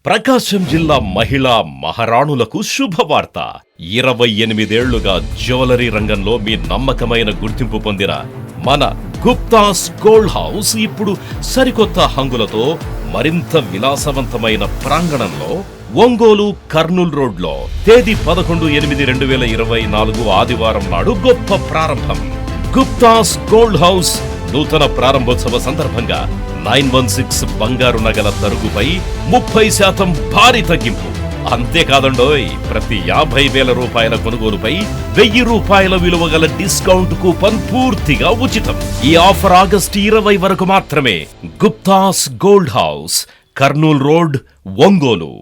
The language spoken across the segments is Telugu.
ప్రకాశం జిల్లా మహిళా మహారాణులకు శుభవార్త. 28 ఏళ్లుగా జ్యువెలరీ రంగంలో మీ నమ్మకమైన గుర్తింపు పొందిన మన గుప్తాస్ గోల్డ్ హౌస్ ఇప్పుడు సరికొత్త హంగులతో మరింత విలాసవంతమైన ప్రాంగణంలో ఒంగోలు కర్నూల్ రోడ్లో తేదీ 11/8/2024 ఆదివారం నాడు గొప్ప ప్రారంభం. గుప్తాస్ గోల్డ్ హౌస్ నూతన ప్రారంభోత్సవ సందర్భంగా 916 బంగారు నగల తరుగుపై 30% భారీ తగ్గింపు. అంతేకాదండోయ్, ప్రతి 50,000 రూపాయల కొనుగోలుపై 1000 రూపాయల విలువ గల డిస్కౌంట్ కూపన్ పూర్తిగా ఉచితం. ఈ ఆఫర్ ఆగస్టు 20 వరకు మాత్రమే. Gupta's gold house, Kurnool road, Ongole.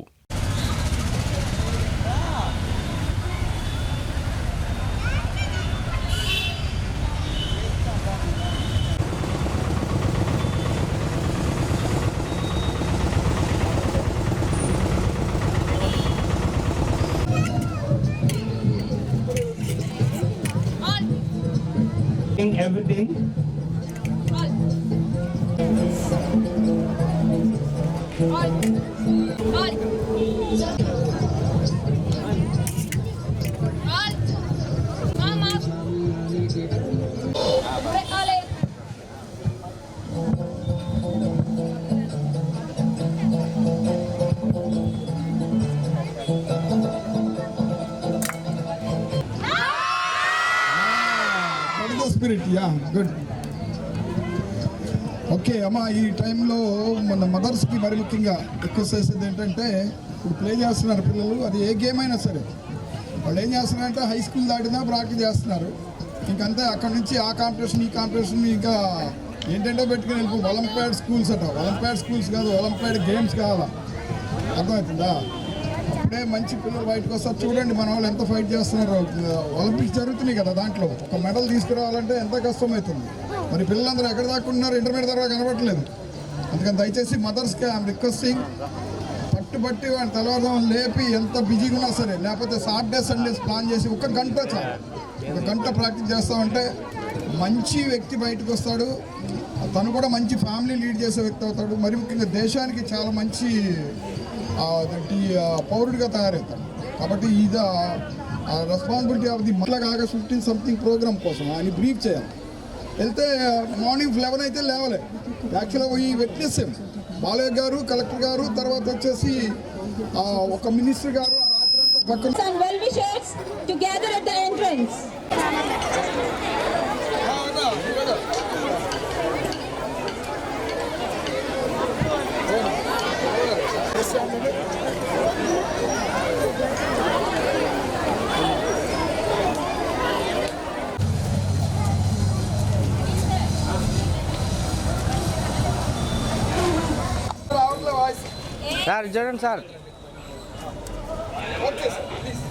Everything. Spirit, yeah, good. Okay అమ్మ, ఈ టైంలో మన మదర్స్కి మరి ముఖ్యంగా రిక్వెస్ట్ చేసేది ఏంటంటే, ఇప్పుడు ప్లే చేస్తున్నారు పిల్లలు, అది ఏ గేమ్ అయినా సరే వాళ్ళు ఏం చేస్తున్నారంటే హై స్కూల్ దాటినా ప్రాక్టీస్ చేస్తున్నారు. ఇంకంతే, అక్కడి నుంచి ఆ కాంపిటీషన్ ఈ కాంపిటీషన్ ఇంకా ఏంటంటే పెట్టుకుని వెళ్ళిపో. ఒలింపియాడ్ స్కూల్స్ అట, ఒలింపియాడ్ స్కూల్స్ కాదు, ఒలింపియాడ్ గేమ్స్ కావాలా, అర్థమవుతుందా? అప్పుడే మంచి పిల్లలు బయటకు వస్తారు. చూడండి మన వాళ్ళు ఎంత ఫైట్ చేస్తున్నారు. ఒలింపిక్స్ జరుగుతున్నాయి కదా, దాంట్లో ఒక మెడల్ తీసుకురావాలంటే ఎంత కష్టమవుతుంది. మరి పిల్లలందరూ ఎక్కడ దాకా ఉన్నారు, ఇంటర్మీడియట్ దాకా కనబడట్లేదు. అందుకని దయచేసి మదర్స్కి ఐఎమ్ రిక్వెస్టింగ్, పట్టుబట్టి వాడిని తెల్లవారుదాం లేపి ఎంత బిజీగా ఉన్నా సరే, లేకపోతే సాటర్డే సండేస్ ప్లాన్ చేసి 1 గంట చాలు, 1 గంట ప్రాక్టీస్ చేస్తామంటే మంచి వ్యక్తి బయటకు వస్తాడు. తను కూడా మంచి ఫ్యామిలీ లీడ్ చేసే వ్యక్తి అవుతాడు. మరి ముఖ్యంగా దేశానికి చాలా మంచి పౌరుడిగా తయారవుతాడు. కాబట్టి ఇది రెస్పాన్సిబిలిటీ ఆఫ్ ది మళ్ళీ ఆగస్ట్ 15 సంథింగ్ ప్రోగ్రామ్ కోసం ఆయన బ్రీఫ్ చేయాలి. వెళ్తే మార్నింగ్ 11 అయితే లేవలే. యాక్చువల్గా పోయి వెట్నెస్ బాలయ్య గారు, కలెక్టర్ గారు, తర్వాత వచ్చేసి ఒక మినిస్టర్ గారు ఆ రాత్రంతా పక్కన సార్ చూడండి సార్. Okay sir, please.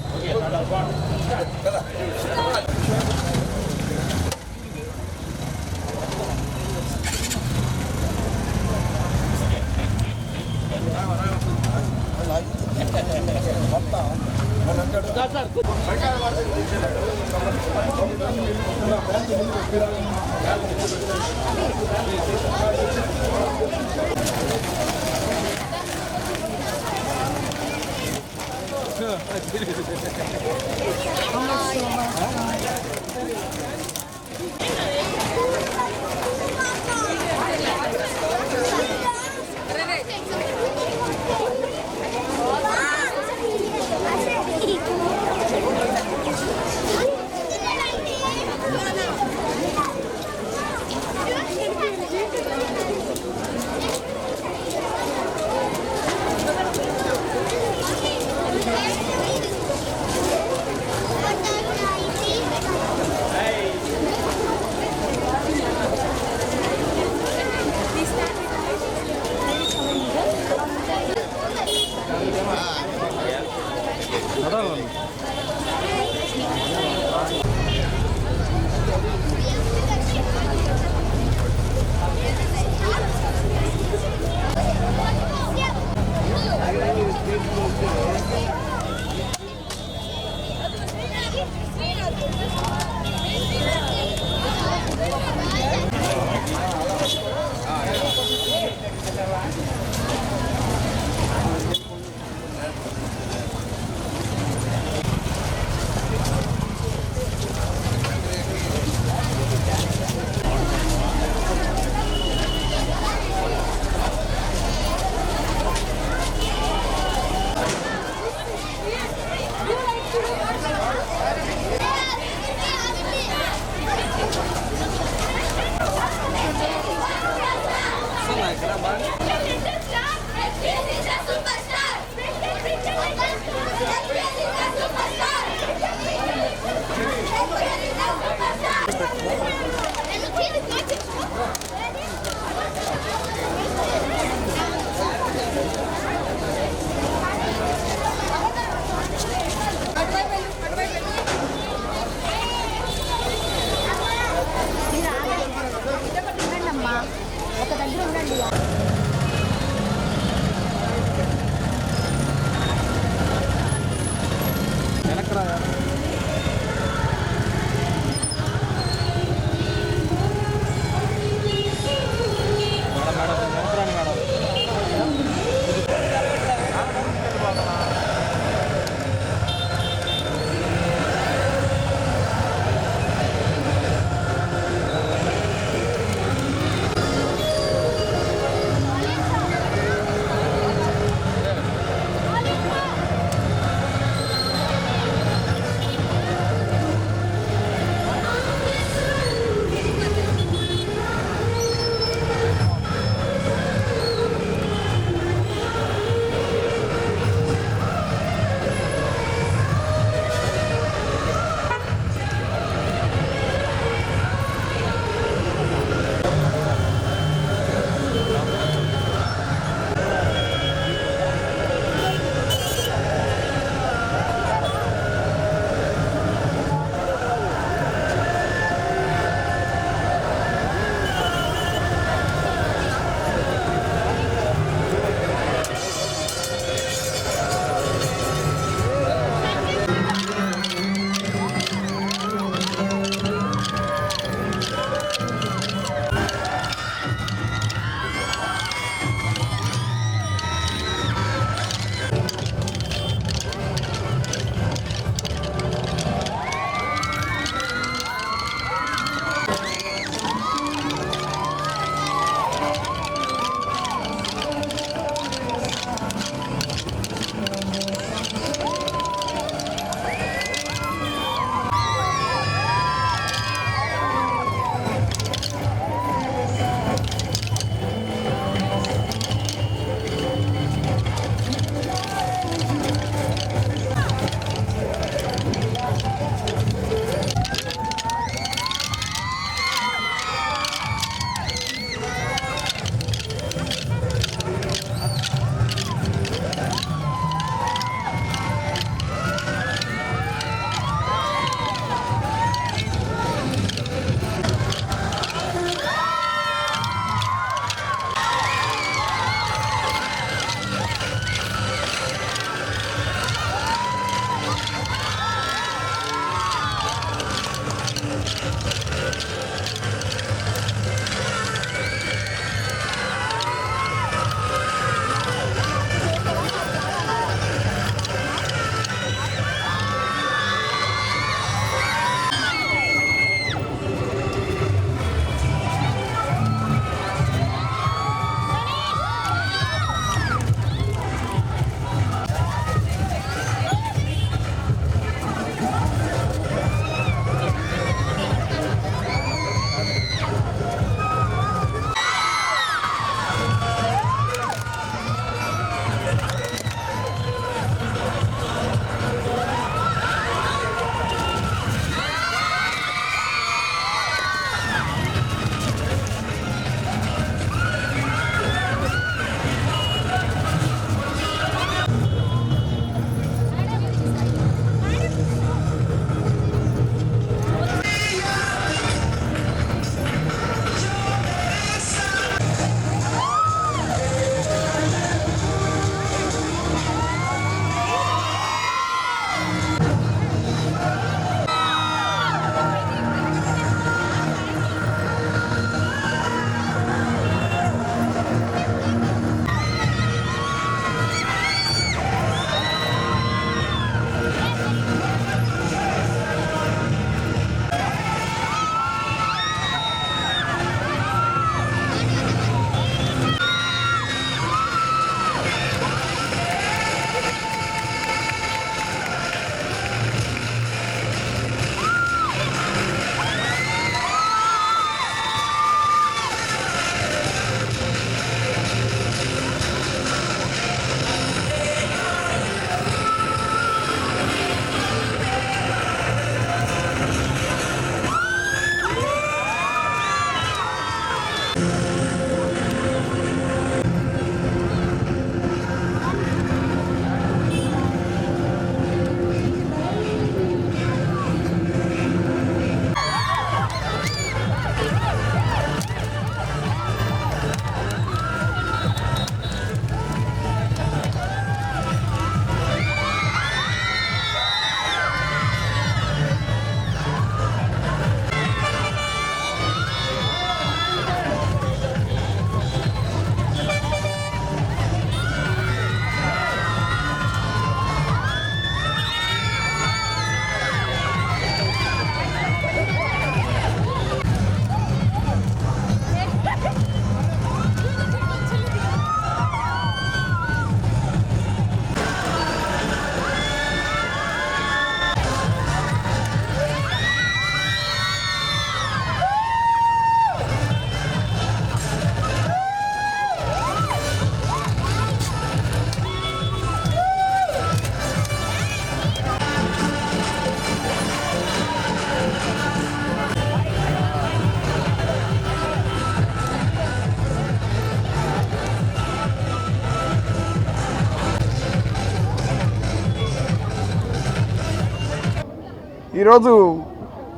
ఈరోజు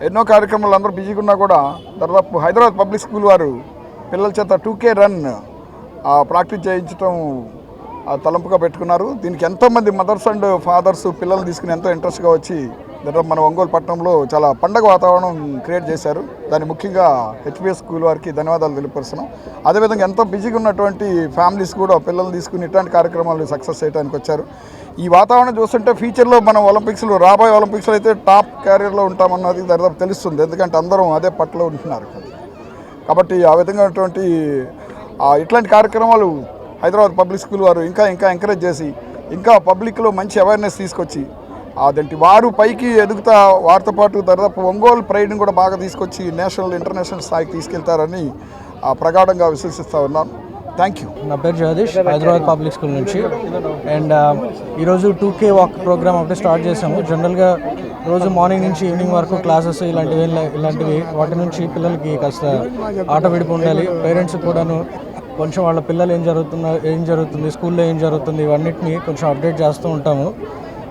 ఎన్నో కార్యక్రమాలు అందరూ బిజీగా ఉన్నా కూడా దాదాపు హైదరాబాద్ పబ్లిక్ స్కూల్ వారు పిల్లల చేత 2K రన్ ప్రాక్టీస్ చేయించడం తలంపుగా పెట్టుకున్నారు. దీనికి ఎంతోమంది మదర్స్ అండ్ ఫాదర్స్ పిల్లలు తీసుకుని ఎంతో ఇంట్రెస్ట్గా వచ్చి దాదాపు మన ఒంగోలు పట్టణంలో చాలా పండగ వాతావరణం క్రియేట్ చేశారు. దాన్ని ముఖ్యంగా HPS స్కూల్ వారికి ధన్యవాదాలు తెలియపరుస్తున్నాం. అదేవిధంగా ఎంతో బిజీగా ఉన్నటువంటి ఫ్యామిలీస్ కూడా పిల్లలు తీసుకుని ఇట్లాంటి కార్యక్రమాలు సక్సెస్ చేయడానికి వచ్చారు. ఈ వాతావరణం చూస్తుంటే ఫ్యూచర్లో మనం ఒలింపిక్స్లో రాబోయే ఒలింపిక్స్లో అయితే టాప్ క్యారియర్లో ఉంటామన్నది దాదాపు తెలుస్తుంది. ఎందుకంటే అందరం అదే పట్టులో ఉంటున్నారు కాబట్టి ఆ విధంగా ఇట్లాంటి కార్యక్రమాలు హైదరాబాద్ పబ్లిక్ స్కూల్ వారు ఇంకా ఎంకరేజ్ చేసి ఇంకా పబ్లిక్లో మంచి అవేర్నెస్ తీసుకొచ్చి అదేంటి వారు పైకి ఎదుగుతా వారితో పాటు దాదాపు ఒంగోలు ప్రైడ్ని కూడా బాగా తీసుకొచ్చి నేషనల్ ఇంటర్నేషనల్ స్థాయికి తీసుకెళ్తారని ప్రగాఢంగా విశ్వసిస్తూ ఉన్నాను. Thank you. నా పేరు జగదీష్, హైదరాబాద్ పబ్లిక్ స్కూల్ నుంచి. అండ్ ఈరోజు 2K వాక్ ప్రోగ్రామ్ ఒకటి స్టార్ట్ చేసాము. జనరల్గా రోజు మార్నింగ్ నుంచి ఈవినింగ్ వరకు క్లాసెస్ ఇలాంటివి వాటి నుంచి పిల్లలకి కాస్త ఆట విడిపి ఉండాలి. పేరెంట్స్ కూడాను కొంచెం వాళ్ళ పిల్లలు ఏం జరుగుతుంది స్కూల్లో ఏం జరుగుతుంది ఇవన్నిటిని కొంచెం అప్డేట్ చేస్తూ ఉంటాము.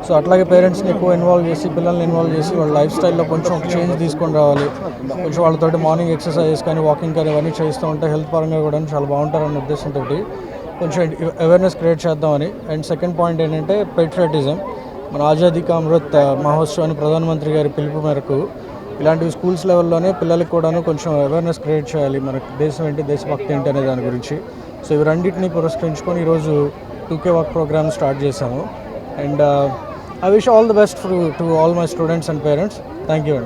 సో అట్లాగే పేరెంట్స్ని ఎక్కువ ఇన్వాల్వ్ చేసి పిల్లల్ని ఇన్వాల్వ్ చేసి వాళ్ళ లైఫ్ స్టైల్లో కొంచెం చేంజ్ తీసుకొని రావాలి. కొంచెం వాళ్ళతోటి మార్నింగ్ ఎక్సర్సైజెస్ కానీ వాకింగ్ కానీ ఇవన్నీ చేస్తూ ఉంటే హెల్త్ పరంగా కూడా చాలా బాగుంటారన్న ఉద్దేశంతో కొంచెం అవేర్నెస్ క్రియేట్ చేద్దామని. అండ్ సెకండ్ పాయింట్ ఏంటంటే పెట్రియాటిజం. మన ఆజాదీ కా అమృత్ మహోత్సవ్ అని ప్రధానమంత్రి గారి పిలుపు మేరకు ఇలాంటివి స్కూల్స్ లెవెల్లోనే పిల్లలకి కూడాను కొంచెం అవేర్నెస్ క్రియేట్ చేయాలి. మనకు దేశం ఏంటి, దేశభక్తి ఏంటి అనే దాని గురించి. సో ఇవి రెండింటిని పురస్కరించుకొని ఈరోజు 2K వాక్ ప్రోగ్రామ్ స్టార్ట్ చేశాము. And I wish all the best to all my students and parents. Thank you.